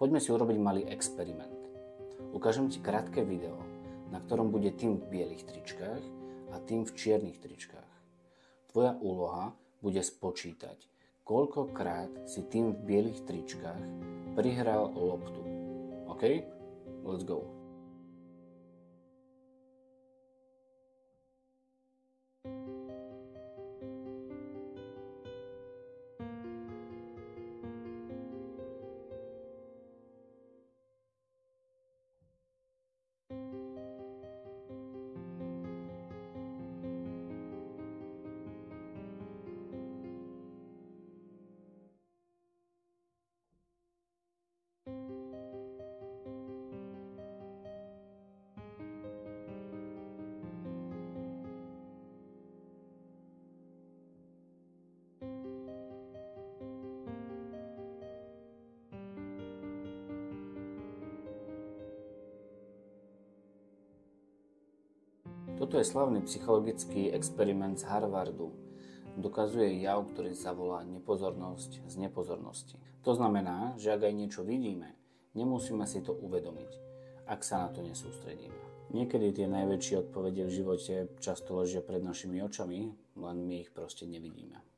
Poďme si urobiť malý experiment. Ukážem ti krátke video, na ktorom bude tým v bielých tričkách a tým v čiernych tričkách. Tvoja úloha bude spočítať, koľkokrát si tým v bielých tričkách prihral loptu. OK? Let's go. Toto je slavný psychologický experiment z Harvardu. Dokazuje jav, ktorý sa volá nepozornosť z nepozornosti. To znamená, že ak aj niečo vidíme, nemusíme si to uvedomiť, ak sa na to nesústredíme. Niekedy tie najväčšie odpovede v živote často ležia pred našimi očami, len my ich proste nevidíme.